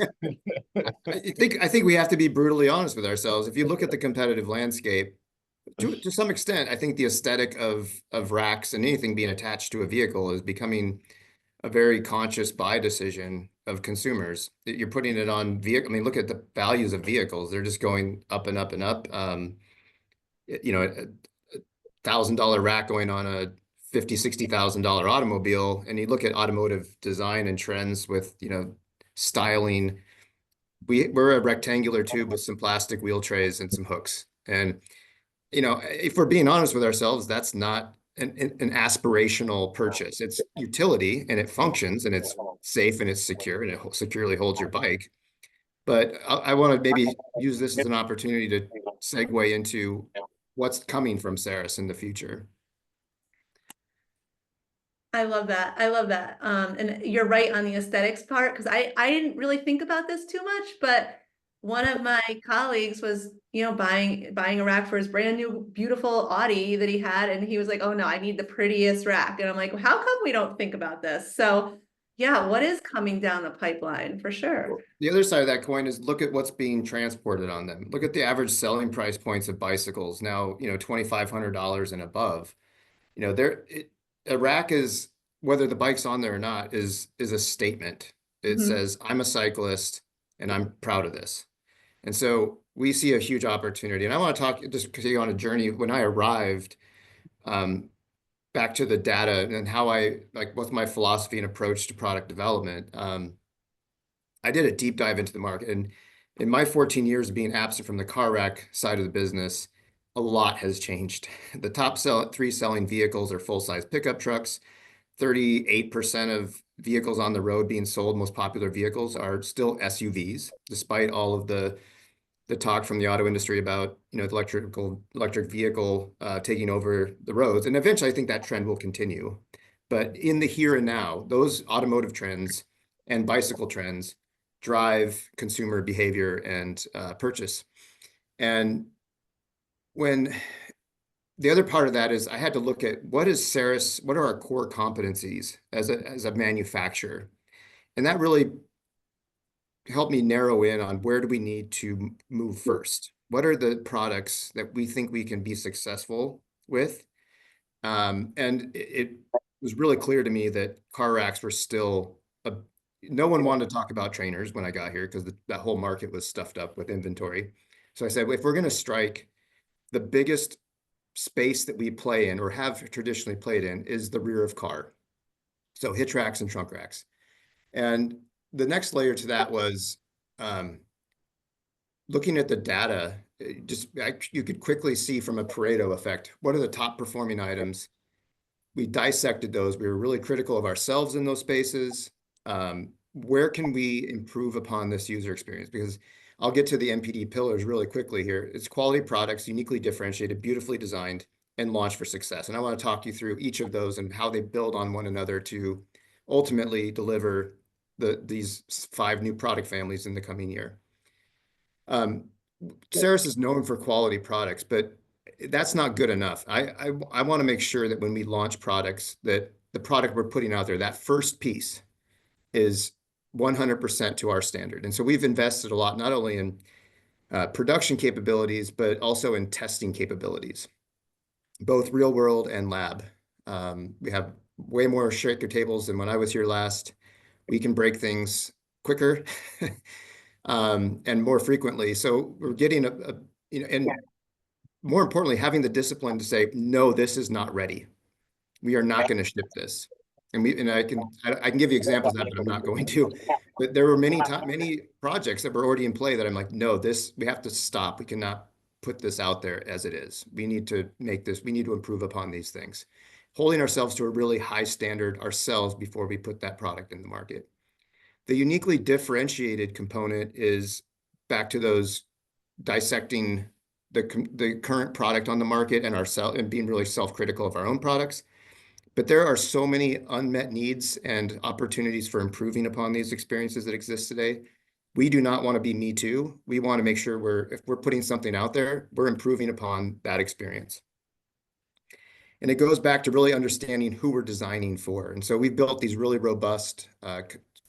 I think we have to be brutally honest with ourselves. If you look at the competitive landscape, to some extent, I think the aesthetic of racks and anything being attached to a vehicle is becoming a very conscious buy decision of consumers. You're putting it on vehicle. I mean, look at the values of vehicles. They're just going up and up and up. $1,000 rack going on a $50,000-$60,000 automobile, and you look at automotive design and trends with styling. We're a rectangular tube with some plastic wheel trays and some hooks, and if we're being honest with ourselves, that's not an aspirational purchase. It's utility and it functions and it's safe and it's secure and it securely holds your bike. But I want to maybe use this as an opportunity to segue into what's coming from Saris in the future. I love that. And you're right on the aesthetics part, because I didn't really think about this too much, but one of my colleagues was, buying a rack for his brand new, beautiful Audi that he had. And he was like, oh no, I need the prettiest rack. And I'm like, how come we don't think about this? So yeah, what is coming down the pipeline for sure? The other side of that coin is look at what's being transported on them. Look at the average selling price points of bicycles now, $2,500 and above. A rack is, whether the bike's on there or not, is a statement. It says, I'm a cyclist and I'm proud of this. And so we see a huge opportunity. And I want to talk, just because you're on a journey, when I arrived, back to the data and how what's my philosophy and approach to product development. I did a deep dive into the market, and in my 14 years of being absent from the car rack side of the business, a lot has changed. The top 3 selling vehicles are full-size pickup trucks. 38% of vehicles on the road being sold, most popular vehicles, are still SUVs, despite all of the talk from the auto industry about, you know, the electric vehicle taking over the roads. And eventually, I think that trend will continue. But in the here and now, those automotive trends and bicycle trends drive consumer behavior and purchase. And when the other part of that is I had to look at what are our core competencies as a manufacturer? And that really helped me narrow in on where do we need to move first? What are the products that we think we can be successful with? And it was really clear to me that car racks were still no one wanted to talk about trainers when I got here because that whole market was stuffed up with inventory. So I said, if we're going to strike, the biggest space that we play in or have traditionally played in is the rear of car. So hitch racks and trunk racks. And the next layer to that was looking at the data. You could quickly see from a Pareto effect, what are the top performing items? We dissected those. We were really critical of ourselves in those spaces. Where can we improve upon this user experience? Because I'll get to the NPD pillars really quickly here. It's quality products, uniquely differentiated, beautifully designed, and launched for success. And I want to talk you through each of those and how they build on one another to ultimately deliver these 5 new product families in the coming year. Saris is known for quality products, but that's not good enough. I want to make sure that when we launch products, that the product we're putting out there, that first piece, is 100% to our standard. And so we've invested a lot, not only in production capabilities, but also in testing capabilities, both real world and lab. We have way more shaker tables than when I was here last. We can break things quicker and more frequently. So we're getting and more importantly, having the discipline to say, no, this is not ready. We are not going to ship this. And I can give you examples of that, but I'm not going to. But there were many projects that were already in play that I'm like, no, we have to stop. We cannot put this out there as it is. We need to improve upon these things. Holding ourselves to a really high standard ourselves before we put that product in the market. The uniquely differentiated component is back to those dissecting the current product on the market and being really self-critical of our own products. But there are so many unmet needs and opportunities for improving upon these experiences that exist today. We do not want to be me too. We want to make sure if we're putting something out there, we're improving upon that experience. And it goes back to really understanding who we're designing for. And so we've built these really robust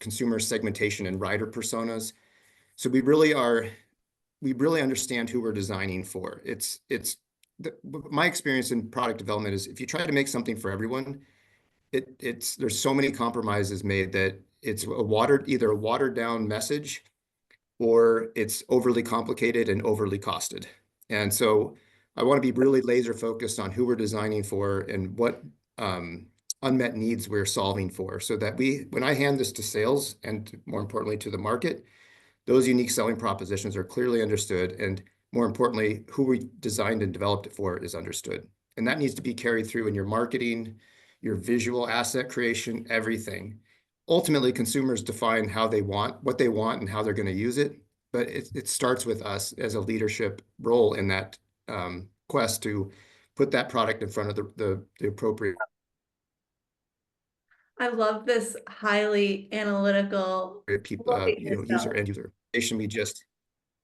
consumer segmentation and rider personas. So we really understand who we're designing for. My experience in product development is if you try to make something for everyone, there's so many compromises made that it's either a watered down message or it's overly complicated and overly costed. And so I want to be really laser focused on who we're designing for and what unmet needs we're solving for, so that when I hand this to sales and more importantly to the market, those unique selling propositions are clearly understood, and more importantly, who we designed and developed it for is understood. And that needs to be carried through in your marketing, your visual asset creation, everything. Ultimately, consumers define what they want and how they're going to use it. But it starts with us as a leadership role in that quest to put that product in front of the appropriate. I love this highly analytical user end user.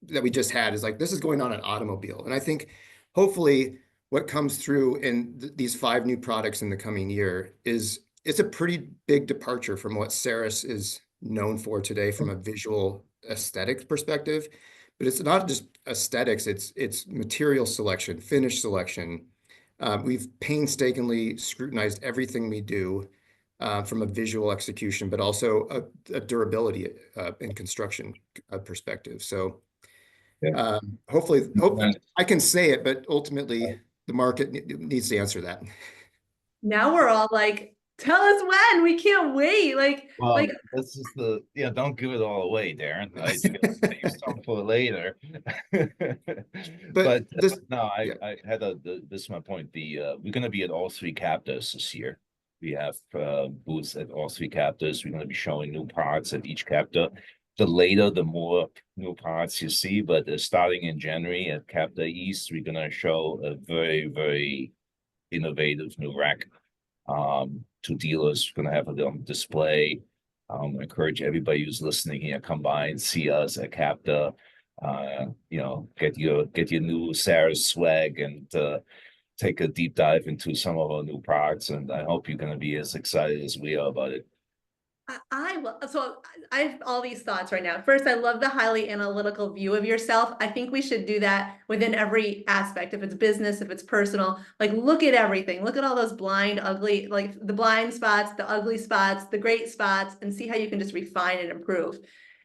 That we just had is like, this is going on an automobile. And I think hopefully what comes through in these 5 new products in the coming year it's a pretty big departure from what Saris is known for today from a visual aesthetic perspective. But it's not just aesthetics, it's material selection, finish selection. We've painstakingly scrutinized everything we do from a visual execution, but also a durability and construction perspective. So hopefully I can say it, but ultimately the market needs to answer that. Now we're all like, tell us when, we can't wait. This is don't give it all away, Darren. Save some for later. But this is my point. We're going to be at all 3 CABDAs this year. We have booths at all three CABDAs. We're going to be showing new parts at each CABDA. The later, the more new parts you see, but starting in January at CABDA East, we're going to show a very, very innovative new rack to dealers. We're going to have it on display. I encourage everybody who's listening here, come by and see us at CABDA. Get your new Saris swag and take a deep dive into some of our new products. And I hope you're going to be as excited as we are about it. So I have all these thoughts right now. First, I love the highly analytical view of yourself. I think we should do that within every aspect. If it's business, if it's personal, like look at everything. Look at all those blind, ugly, like the blind spots, the ugly spots, the great spots, and see how you can just refine and improve.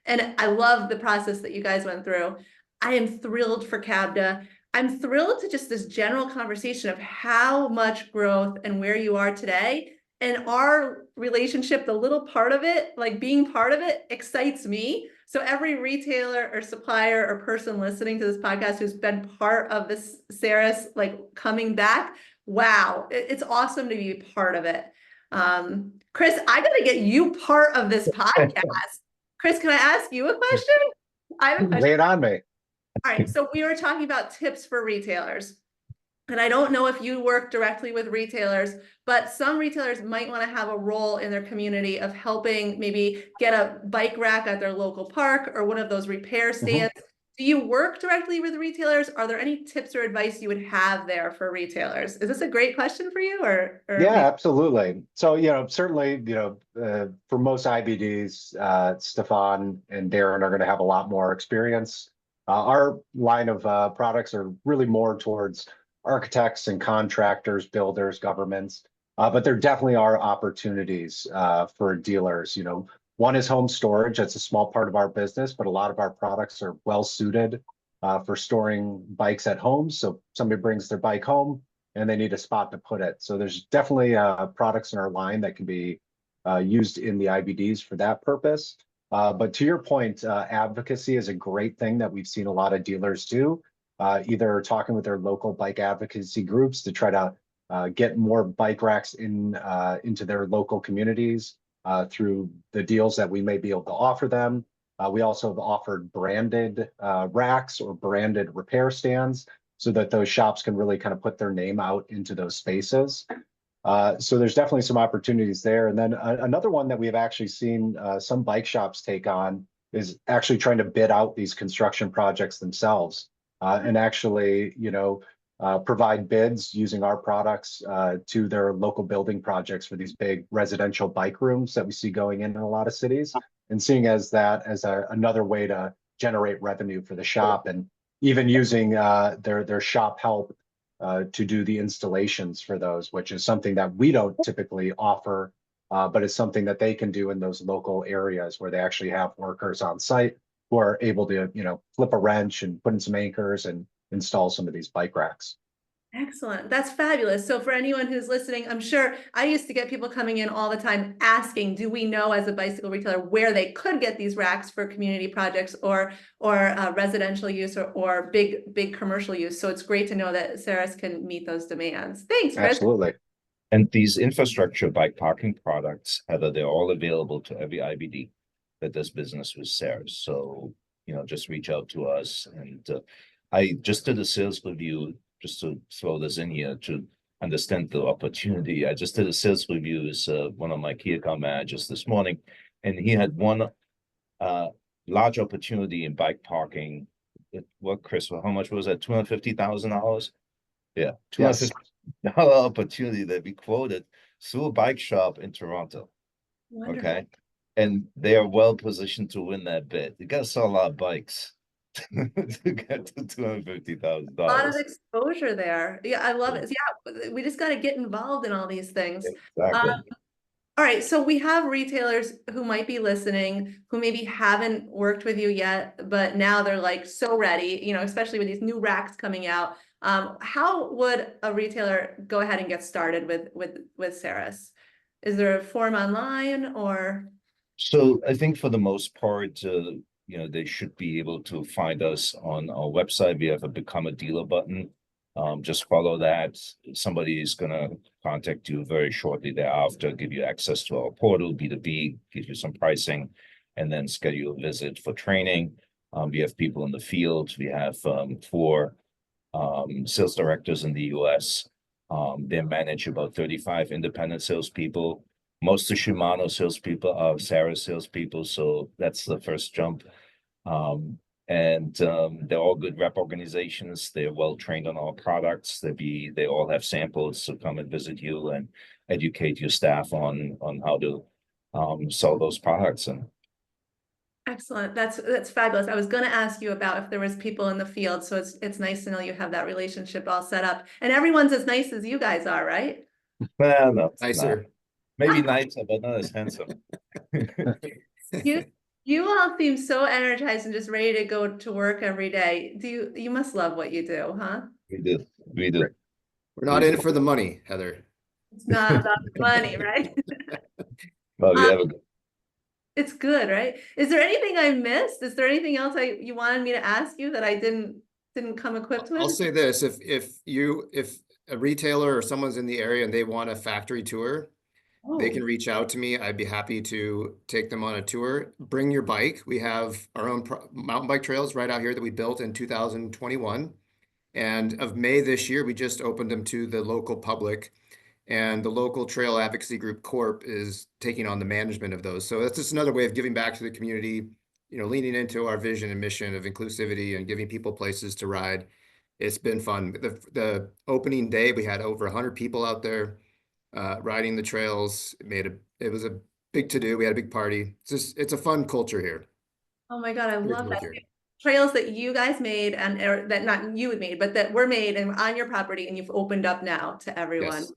And I love the process that you guys went through. I am thrilled for CABDA. I'm thrilled to just this general conversation of how much growth and where you are today. And our relationship, the little part of it, like being part of it, excites me. So every retailer or supplier or person listening to this podcast who's been part of this Saris, like coming back, wow, it's awesome to be part of it. Chris, I gotta get you part of this podcast. Chris, can I ask you a question? I have a question. Lay it on me. All right, so we were talking about tips for retailers. And I don't know if you work directly with retailers, but some retailers might want to have a role in their community of helping maybe get a bike rack at their local park or one of those repair stands. Do you work directly with retailers? Are there any tips or advice you would have there for retailers? Is this a great question for you or Yeah, absolutely. So, certainly, for most IBDs, Stefan and Darren are going to have a lot more experience. Our line of products are really more towards architects and contractors, builders, governments, but there definitely are opportunities for dealers. One is home storage. That's a small part of our business, but a lot of our products are well suited for storing bikes at home. So somebody brings their bike home and they need a spot to put it. So there's definitely products in our line that can be used in the IBDs for that purpose. But to your point, advocacy is a great thing that we've seen a lot of dealers do. Either talking with their local bike advocacy groups to try to get more bike racks into their local communities through the deals that we may be able to offer them. We also have offered branded racks or branded repair stands so that those shops can really kind of put their name out into those spaces. So there's definitely some opportunities there. And then another one that we've actually seen some bike shops take on is actually trying to bid out these construction projects themselves. And actually, provide bids using our products to their local building projects for these big residential bike rooms that we see going in a lot of cities, and seeing as another way to generate revenue for the shop, and even using their shop help to do the installations for those, which is something that we don't typically offer, but it's something that they can do in those local areas where they actually have workers on site who are able to, flip a wrench and put in some anchors and install some of these bike racks. Excellent. That's fabulous. So for anyone who's listening, I'm sure I used to get people coming in all the time asking, do we know as a bicycle retailer where they could get these racks for community projects or residential use or big commercial use? So it's great to know that Saris can meet those demands. Thanks, Chris. Absolutely. And these infrastructure bike parking products, Heather, they're all available to every IBD that does business with Saris. So, just reach out to us. And I just did a sales review, just to throw this in here to understand the opportunity. I just did a sales review with one of my key account managers this morning, and he had one large opportunity in bike parking. What, Chris, how much was that? $250,000? Yeah, $250,000 opportunity that we quoted through a bike shop in Toronto. Wonderful. Okay. And they are well positioned to win that bid. You got to sell a lot of bikes to get to $250,000. A lot of exposure there. Yeah, I love it. Yeah, we just got to get involved in all these things. Exactly. All right, so we have retailers who might be listening, who maybe haven't worked with you yet, but now they're like so ready, especially with these new racks coming out. How would a retailer go ahead and get started with Saris? Is there a form online or? So I think for the most part, they should be able to find us on our website. We have a Become a Dealer button. Just follow that. Somebody is gonna contact you very shortly thereafter, give you access to our portal, B2B, give you some pricing, and then schedule a visit for training. We have people in the field. We have 4 sales directors in the US. They manage about 35 independent salespeople. Most of Shimano salespeople are Saris salespeople, so that's the first jump. They're all good rep organizations. They're well trained on our products. They all have samples, so come and visit you and educate your staff on how to sell those products. And Excellent. That's fabulous. I was going to ask you about if there was people in the field, so it's nice to know you have that relationship all set up. And everyone's as nice as you guys are, right? well, no, Nicer. maybe nicer, but not as handsome. You all seem so energized and just ready to go to work every day. You must love what you do, huh? We do. We're not in it for the money, Heather. It's not about the money, right? Well, we have a It's good, right? Is there anything I missed? Is there anything else you wanted me to ask you that I didn't come equipped with? I'll say this, if a retailer or someone's in the area and they want a factory tour, they can reach out to me. I'd be happy to take them on a tour. Bring your bike. We have our own mountain bike trails right out here that we built in 2021. And of May this year, we just opened them to the local public. And the local trail advocacy group Corp is taking on the management of those. So that's just another way of giving back to the community, leaning into our vision and mission of inclusivity and giving people places to ride. It's been fun. The opening day, we had over 100 people out there riding the trails. It was a big to-do. We had a big party. It's a fun culture here. Oh my God, I love that. Trails that you guys made or that not you had made, but that were made and on your property and you've opened up now to everyone. Yes.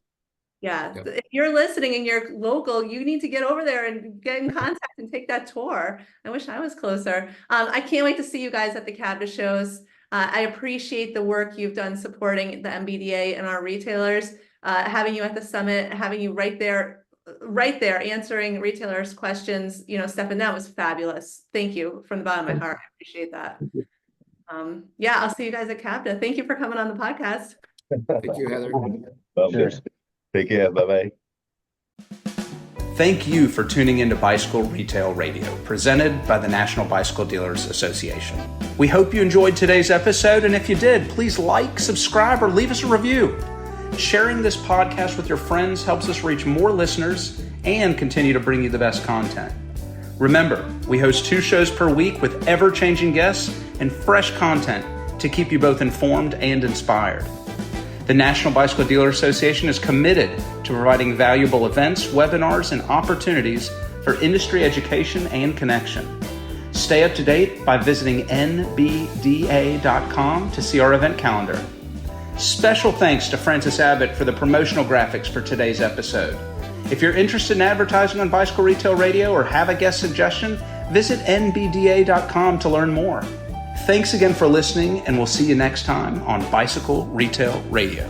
Yeah, Yep. if you're listening and you're local, you need to get over there and get in contact and take that tour. I wish I was closer. I can't wait to see you guys at the CABDA shows. I appreciate the work you've done supporting the MBDA and our retailers. Having you at the summit, having you right there answering retailers' questions. Stefan, that was fabulous. Thank you from the bottom of my heart. I appreciate that. Yeah, I'll see you guys at CABDA. Thank you for coming on the podcast. Thank you, Heather. Cheers. Take care. Bye-bye. Thank you for tuning into Bicycle Retail Radio, presented by the National Bicycle Dealers Association. We hope you enjoyed today's episode, and if you did, please like, subscribe, or leave us a review. Sharing this podcast with your friends helps us reach more listeners and continue to bring you the best content. Remember, we host 2 shows per week with ever-changing guests and fresh content to keep you both informed and inspired. The National Bicycle Dealer Association is committed to providing valuable events, webinars, and opportunities for industry education and connection. Stay up to date by visiting nbda.com to see our event calendar. Special thanks to Francis Abbott for the promotional graphics for today's episode. If you're interested in advertising on Bicycle Retail Radio or have a guest suggestion, visit nbda.com to learn more. Thanks again for listening, and we'll see you next time on Bicycle Retail Radio.